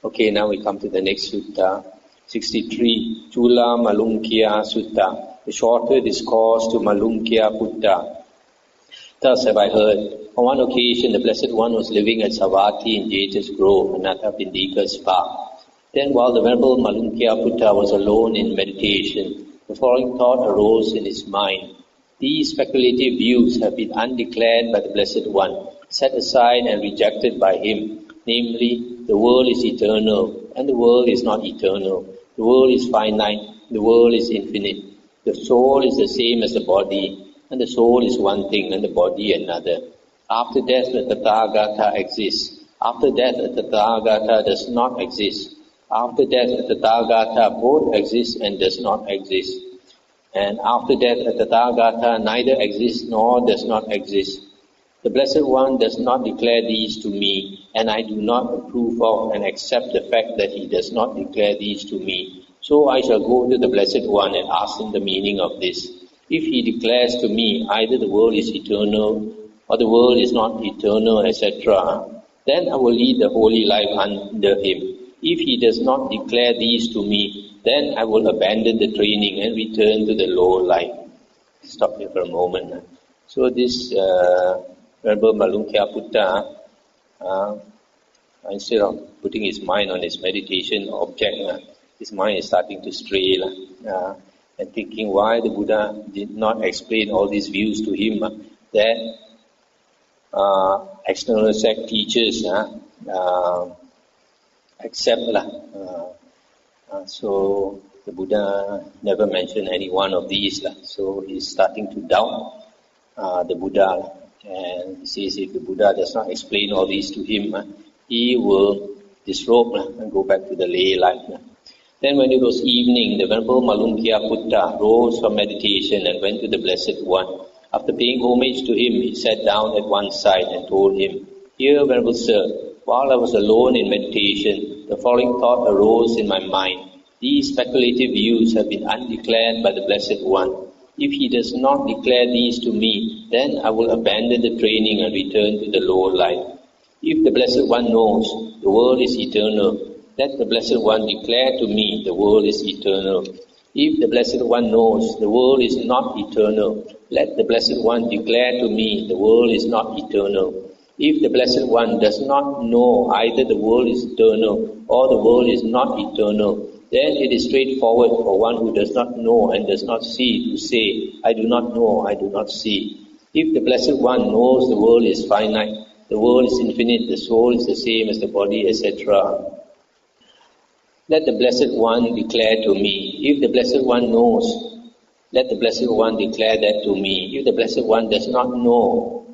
Okay, now we come to the next sutta, 63, Culamalunkya Sutta, the shorter discourse to Malunkya Putta. Thus have I heard, on one occasion the Blessed One was living at Savatthi in Jeta's Grove, Anathapindika's park. Then while the Venerable Malunkya Putta was alone in meditation, the following thought arose in his mind. These speculative views have been undeclared by the Blessed One, set aside and rejected by him, namely, the world is eternal, and the world is not eternal. The world is finite, the world is infinite. The soul is the same as the body, and the soul is one thing and the body another. After death, the Tathagata exists. After death, the Tathagata does not exist. After death, the Tathagata both exists and does not exist. And after death, the Tathagata neither exists nor does not exist. The Blessed One does not declare these to me, and I do not approve of and accept the fact that he does not declare these to me. So I shall go to the Blessed One and ask him the meaning of this. If he declares to me either the world is eternal or the world is not eternal, etc., then I will lead the holy life under him. If he does not declare these to me, then I will abandon the training and return to the lower life. Stop here for a moment. So this Venerable Malunkya Putta, instead of putting his mind on his meditation object, his mind is starting to stray and thinking why the Buddha did not explain all these views to him that external sect teachers accept. So the Buddha never mentioned any one of these. So he's starting to doubt the Buddha. And he says if the Buddha does not explain all these to him, he will disrobe and go back to the lay life. Then when it was evening, the Venerable Malunkya Putta rose from meditation and went to the Blessed One. After paying homage to him, he sat down at one side and told him, "Dear Venerable Sir, while I was alone in meditation, the following thought arose in my mind. These speculative views have been undeclared by the Blessed One. If he does not declare these to me, then I will abandon the training and return to the lower life. If the Blessed One knows the world is eternal, let the Blessed One declare to me the world is eternal. If the Blessed One knows the world is not eternal, let the Blessed One declare to me the world is not eternal. If the Blessed One does not know either the world is eternal or the world is not eternal, then it is straightforward for one who does not know and does not see to say, I do not know, I do not see. If the Blessed One knows the world is finite, the world is infinite, the soul is the same as the body, etc., let the Blessed One declare to me. If the Blessed One knows, let the Blessed One declare that to me. If the Blessed One does not know,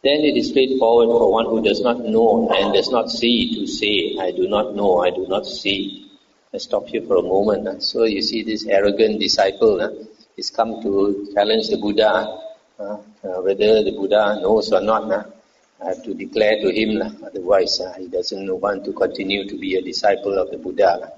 then it is straightforward for one who does not know and does not see to say, I do not know, I do not see. Let's stop here for a moment. So you see this arrogant disciple is come to challenge the Buddha, whether the Buddha knows or not. I have to declare to him, otherwise he doesn't want to continue to be a disciple of the Buddha.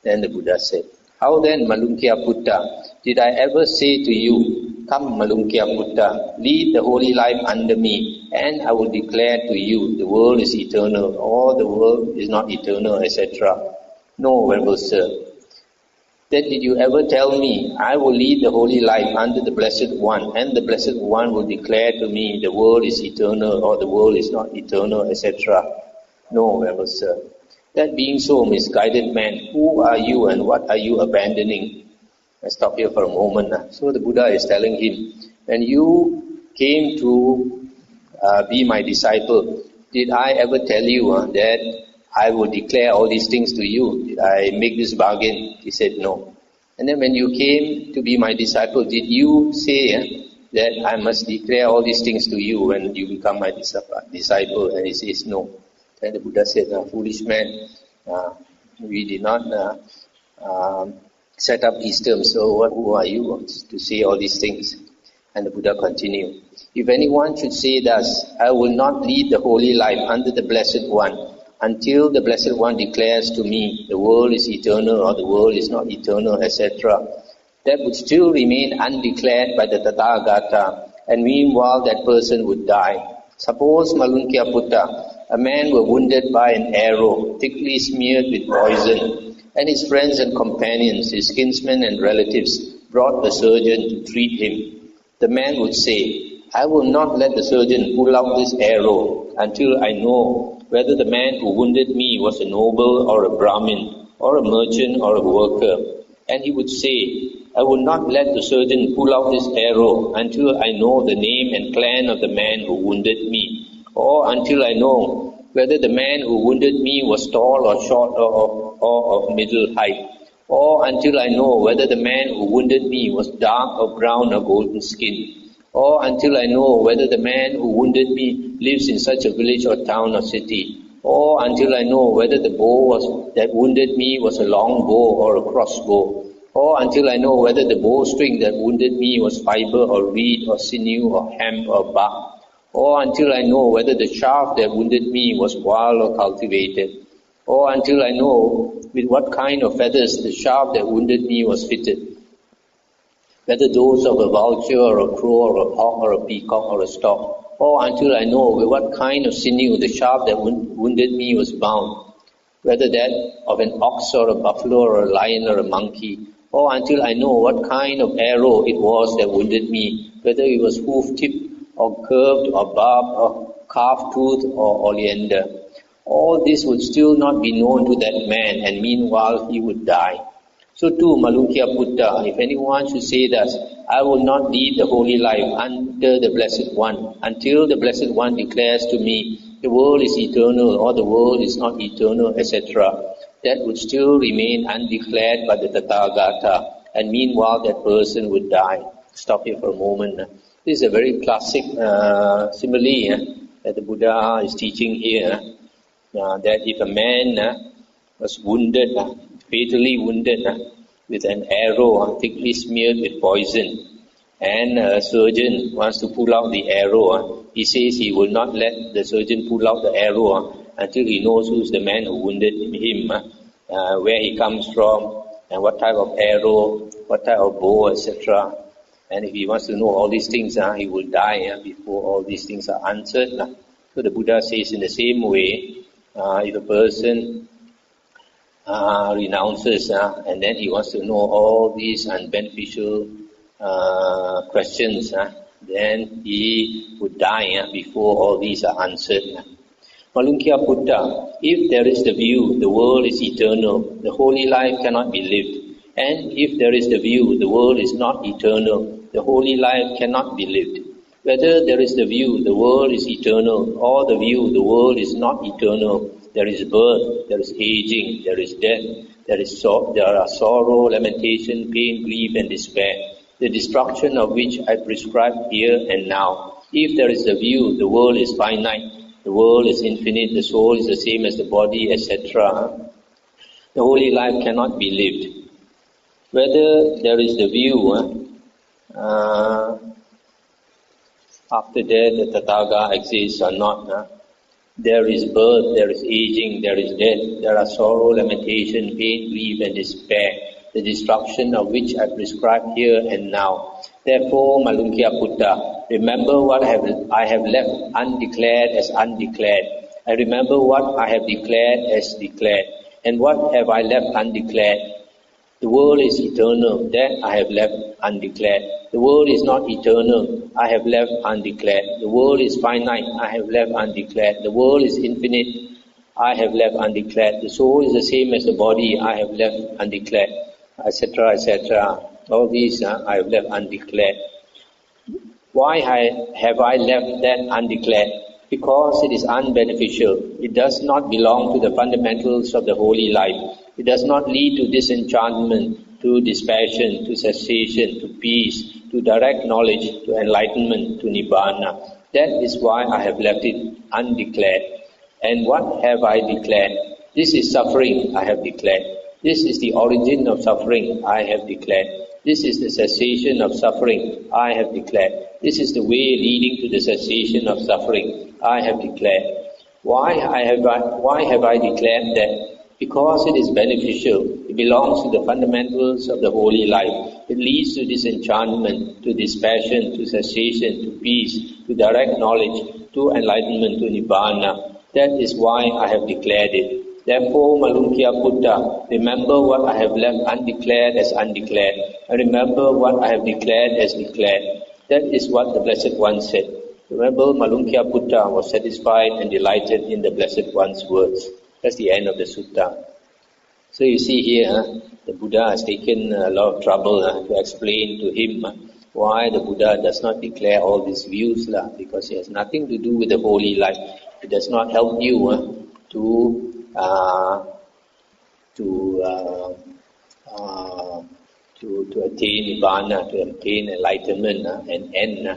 Then the Buddha said, how then, Malunkya Putta, did I ever say to you, come Malunkya Putta, lead the holy life under me, and I will declare to you the world is eternal, or the world is not eternal, etc. No, Venerable Sir. Then did you ever tell me, I will lead the holy life under the Blessed One, and the Blessed One will declare to me the world is eternal, or the world is not eternal, etc. No, Venerable Sir. That being so, misguided man, who are you and what are you abandoning? I stop here for a moment. So the Buddha is telling him, when you came to be my disciple, did I ever tell you that I will declare all these things to you? Did I make this bargain? He said no. And then when you came to be my disciple, did you say that I must declare all these things to you when you become my disciple? And he says no. Then the Buddha said, foolish man, we did not set up these terms, so who are you to say all these things? And the Buddha continued, if anyone should say thus, I will not lead the holy life under the Blessed One, until the Blessed One declares to me the world is eternal or the world is not eternal, etc., that would still remain undeclared by the Tathagata, and meanwhile that person would die. Suppose, Malunkya Putta, a man was wounded by an arrow, thickly smeared with poison, and his friends and companions, his kinsmen and relatives, brought the surgeon to treat him. The man would say, I will not let the surgeon pull out this arrow until I know whether the man who wounded me was a noble or a Brahmin, or a merchant or a worker. And he would say, I will not let the surgeon pull out this arrow until I know the name and clan of the man who wounded me, or until I know whether the man who wounded me was tall or short or of middle height, or until I know whether the man who wounded me was dark or brown or golden skin, or until I know whether the man who wounded me lives in such a village or town or city, or until I know whether the bow that wounded me was a long bow or a crossbow, or until I know whether the bowstring that wounded me was fiber or reed or sinew or hemp or bark, or until I know whether the shaft that wounded me was wild or cultivated, or until I know with what kind of feathers the shaft that wounded me was fitted, whether those of a vulture or a crow or a hawk or a peacock or a stork, or until I know with what kind of sinew the shaft that wounded me was bound, whether that of an ox or a buffalo or a lion or a monkey, or until I know what kind of arrow it was that wounded me, whether it was hoof-tipped or curved or barbed or calf-toothed or oleander. All this would still not be known to that man, and meanwhile he would die. So too, Malunkya Buddha, if anyone should say thus, I will not lead the holy life under the Blessed One, until the Blessed One declares to me, the world is eternal or the world is not eternal, etc., that would still remain undeclared by the Tathagata, and meanwhile that person would die. Stop here for a moment. This is a very classic simile that the Buddha is teaching here, that if a man was wounded, fatally wounded with an arrow thickly smeared with poison, and a surgeon wants to pull out the arrow, he says he will not let the surgeon pull out the arrow until he knows who's the man who wounded him, where he comes from, and what type of arrow, what type of bow, etc. And if he wants to know all these things, he will die before all these things are answered. So the Buddha says in the same way, if a person renounces and then he wants to know all these unbeneficial questions, then he would die before all these are answered. Malunkya Buddha, if there is the view the world is eternal, the holy life cannot be lived. And if there is the view the world is not eternal, the holy life cannot be lived. Whether there is the view the world is eternal or the view the world is not eternal, there is birth, there is aging, there is death, there are sorrow, lamentation, pain, grief and despair, the destruction of which I prescribe here and now. If there is the view the world is finite, the world is infinite, the soul is the same as the body, etc., the holy life cannot be lived. Whether there is the view after death the Tathaga exists or not, there is birth, there is aging, there is death, there are sorrow, lamentation, pain, grief and despair, the destruction of which I prescribe here and now. Therefore, Malunkya Buddha, remember what I have left undeclared as undeclared. I remember what I have declared as declared. And what have I left undeclared? The world is eternal, that I have left undeclared. The world is not eternal, I have left undeclared. The world is finite, I have left undeclared. The world is infinite, I have left undeclared. The soul is the same as the body, I have left undeclared, etc., etc. All these I have left undeclared. Why have I left that undeclared? Because it is unbeneficial. It does not belong to the fundamentals of the holy life. It does not lead to disenchantment, to dispassion, to cessation, to peace, to direct knowledge, to enlightenment, to nibbana. That is why I have left it undeclared. And what have I declared? This is suffering, I have declared. This is the origin of suffering, I have declared. This is the cessation of suffering, I have declared. This is the way leading to the cessation of suffering, I have declared. Why have I declared that? Because it is beneficial. It belongs to the fundamentals of the holy life. It leads to disenchantment, to dispassion, to cessation, to peace, to direct knowledge, to enlightenment, to nibbana. That is why I have declared it. Therefore, Malunkya Buddha, remember what I have left undeclared as undeclared, and remember what I have declared as declared. That is what the Blessed One said. Remember, Malunkya Buddha was satisfied and delighted in the Blessed One's words. That's the end of the sutta. So you see here, the Buddha has taken a lot of trouble to explain to him why the Buddha does not declare all these views, because it has nothing to do with the holy life. It does not help you to attain Nibbana, to attain enlightenment and end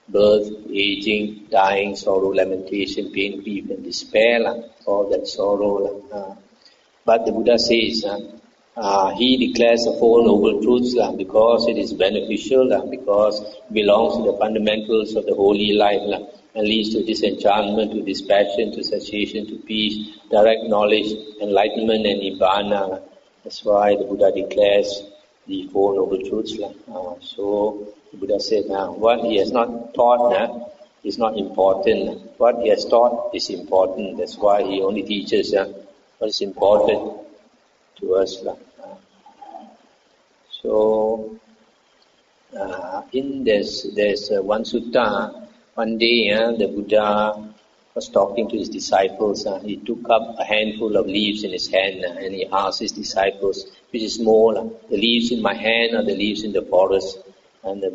birth, aging, dying, sorrow, lamentation, pain, grief and despair, all that sorrow. But the Buddha says, he declares the Four Noble Truths because it is beneficial, because it belongs to the fundamentals of the holy life and leads to disenchantment, to dispassion, to cessation, to peace, direct knowledge, enlightenment and Nibbana. That's why the Buddha declares the Four Noble Truths. So the Buddha said, what he has not taught is not important. What he has taught is important. That's why he only teaches what is important to us. So, there's one sutta. One day, the Buddha was talking to his disciples. He took up a handful of leaves in his hand and he asked his disciples, which is more, the leaves in my hand or the leaves in the forest? And the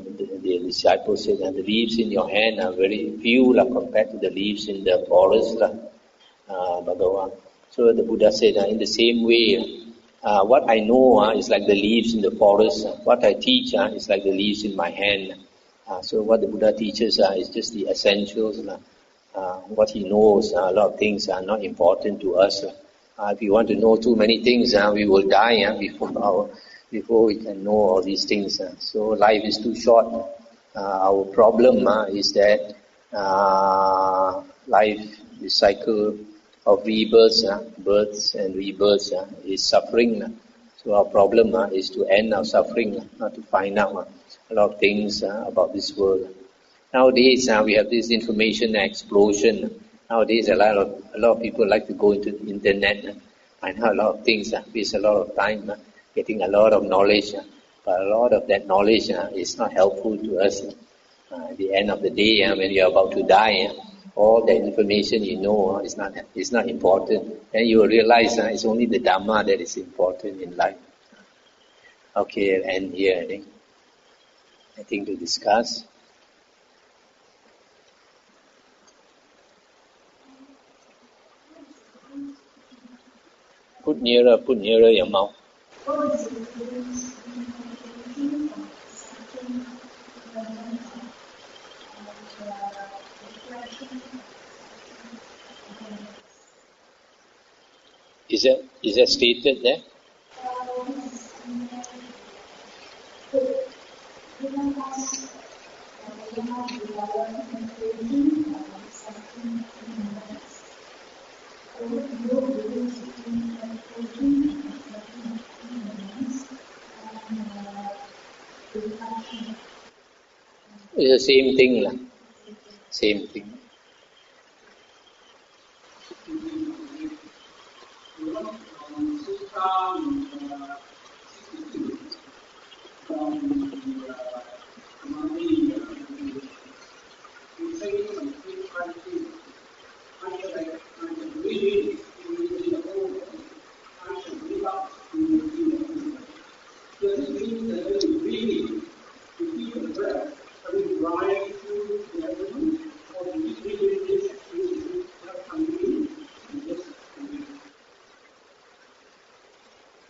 disciples said, the leaves in your hand are very few compared to the leaves in the forest. Bhagavan. So the Buddha said, in the same way, what I know is like the leaves in the forest. What I teach is like the leaves in my hand. So what the Buddha teaches is just the essentials. What he knows, a lot of things are not important to us. If we want to know too many things, we will die before we can know all these things. So life is too short. Our problem is that life, the cycle of rebirths, births and rebirths is suffering. So our problem is to end our suffering, not to find out a lot of things about this world. Nowadays we have this information explosion. Nowadays a lot of people like to go into the internet, find out a lot of things, waste a lot of time getting a lot of knowledge. But a lot of that knowledge is not helpful to us. At the end of the day, when you are about to die, all the information you know is not important. Then you will realize it's only the Dhamma that is important in life. Okay, I'll end here, I think. Nothing to discuss. Put nearer your mouth. Is that stated there? It's the same thing. Same thing.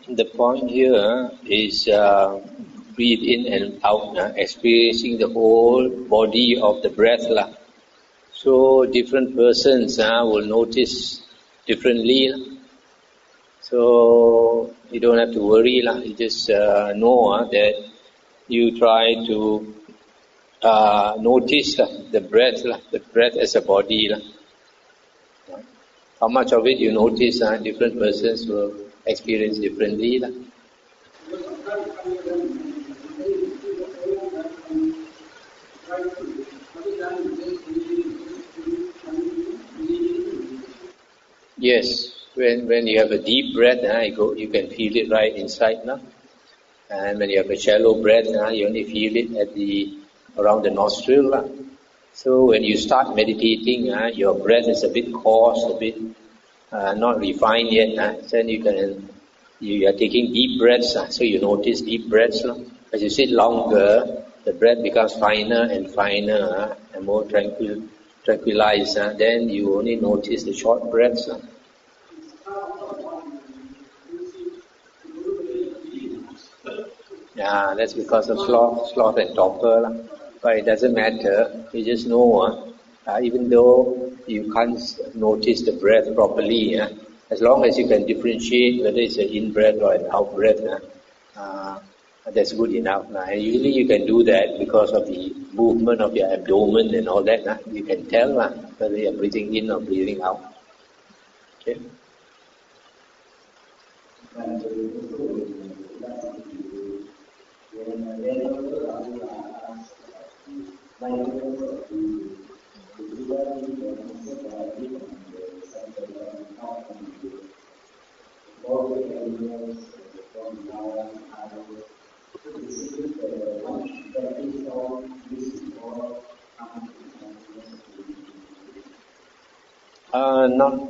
The point here is breathe in and out, experiencing the whole body of the breath. So different persons will notice differently. So you don't have to worry. You just know that you try to notice the breath as a body. How much of it you notice, different persons will experience differently. Yes, when you have a deep breath, you can feel it right inside now. And when you have a shallow breath, you only feel it at around the nostril. So when you start meditating, your breath is a bit coarse, a bit not refined yet. Then you are taking deep breaths, so you notice deep breaths. As you sit longer, the breath becomes finer and finer and more tranquilized. Then you only notice the short breaths. Yeah, that's because of sloth and torpor. But it doesn't matter. You just know, even though you can't notice the breath properly, as long as you can differentiate whether it's an in-breath or an out-breath, that's good enough. And usually you can do that because of the movement of your abdomen and all that. You can tell whether you're breathing in or breathing out. Okay?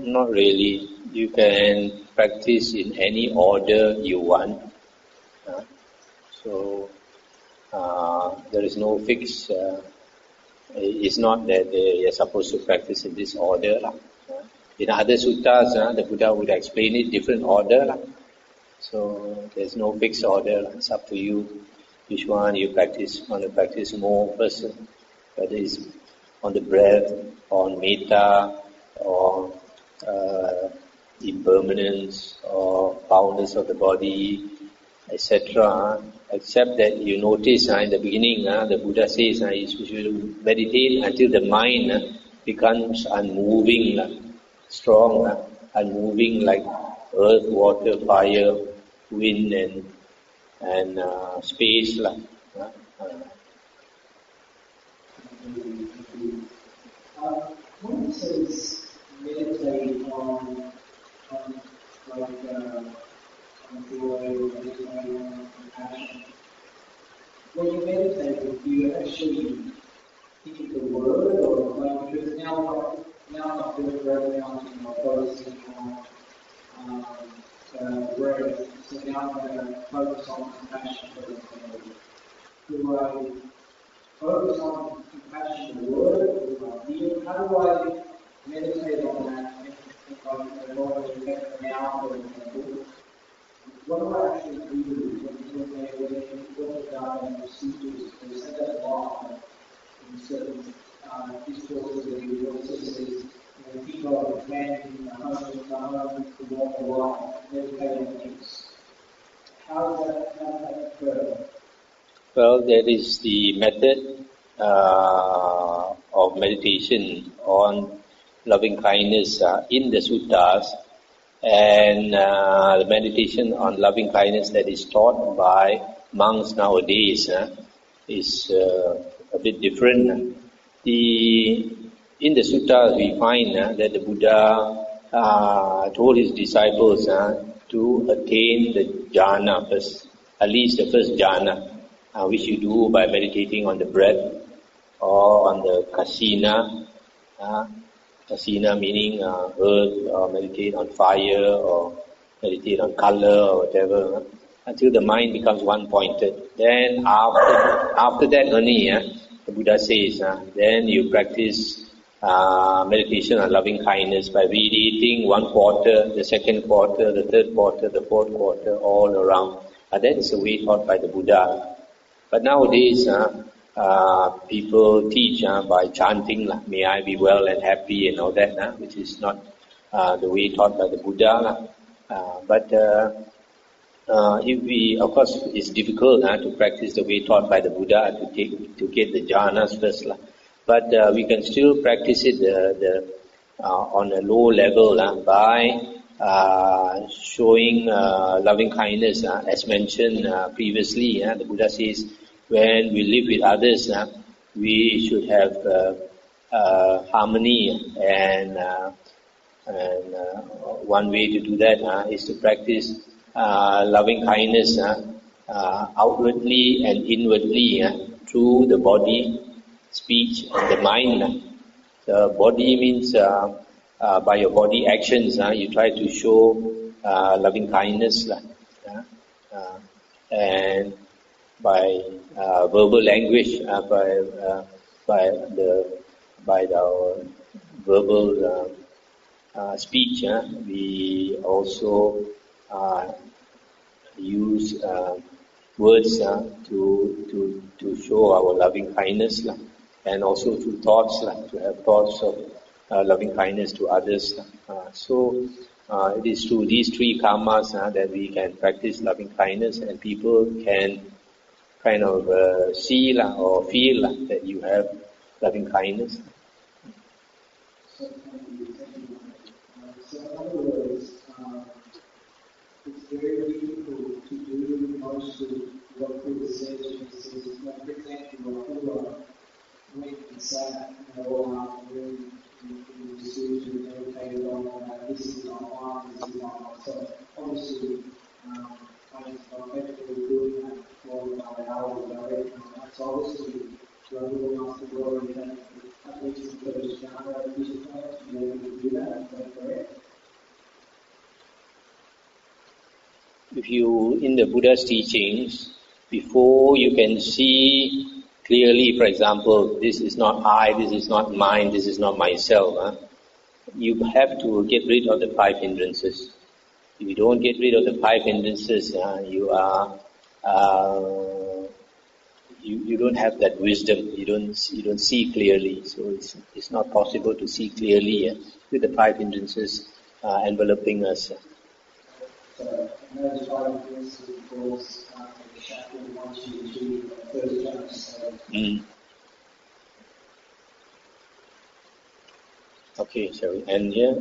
Not really. You can practice in any order you want. So there is no fix. It's not that you're supposed to practice in this order. In other suttas, the Buddha would explain it different order. So there's no fixed order. It's up to you which one you want to practice more first, whether it's on the breath, on metta, or impermanence, or boundness of the body, etc. Except that you notice in the beginning, the Buddha says you should meditate until the mind becomes unmoving, strong, unmoving like earth, water, fire, wind, and space. One says meditate on joy, meditate on compassion. When you meditate, do you actually think the word, or because now I'm doing right now, focusing on breath, so now I'm going to focus on compassion. Do I focus on compassion, the word, or my feel? How do I meditate on that if I'm normally getting out or what do I actually do when they look at and procedures? They say that a lot in certain discourses that you also say, people are planning a husband to walk a lot, meditate on things. How does that occur? Well, that is the method of meditation on loving kindness in the suttas, and the meditation on loving kindness that is taught by monks nowadays is a bit different. In the suttas we find that the Buddha told his disciples to attain the jhana first, at least the first jhana, which you do by meditating on the breath or on the kasina. Kasina meaning earth, or meditate on fire, or meditate on color, or whatever, until the mind becomes one-pointed. Then after that only, the Buddha says, then you practice meditation on loving kindness by radiating one quarter, the second quarter, the third quarter, the fourth quarter, all around. That is the way taught by the Buddha. But nowadays, people teach by chanting, may I be well and happy and all that, which is not the way taught by the Buddha. But if we, of course, it's difficult to practice the way taught by the Buddha to get the jhanas first. But we can still practice it on a low level by showing loving kindness, as mentioned previously. The Buddha says, when we live with others, we should have harmony and And one way to do that is to practice loving kindness outwardly and inwardly through the body, speech, and the mind. The body means by your body actions, you try to show loving kindness, and by verbal language, by the verbal speech, we also use words to show our loving kindness, and also through thoughts, to have thoughts of loving kindness to others. So it is through these three karmas that we can practice loving kindness, and people can kind of see or feel that you have loving kindness. So, so in other words, it's very difficult to do most of what Buddha says when he says, like, for example, Buddha, when he sat all afternoon in the suit and meditated on this is not mine, this is not myself. Obviously, I'm effectively doing that for my hours of direction on that. So obviously, Buddha wants to go and at least the first jhana at this point to be able to do that. Is that correct? If you, in the Buddha's teachings, before you can see clearly, for example, this is not I, this is not mine, this is not myself, you have to get rid of the five hindrances. If you don't get rid of the five hindrances, you don't have that wisdom. You don't see clearly. So it's not possible to see clearly with the five hindrances enveloping us. So, and those five hindrances, of course, the chapter wants you to first understand. Okay, shall we end here?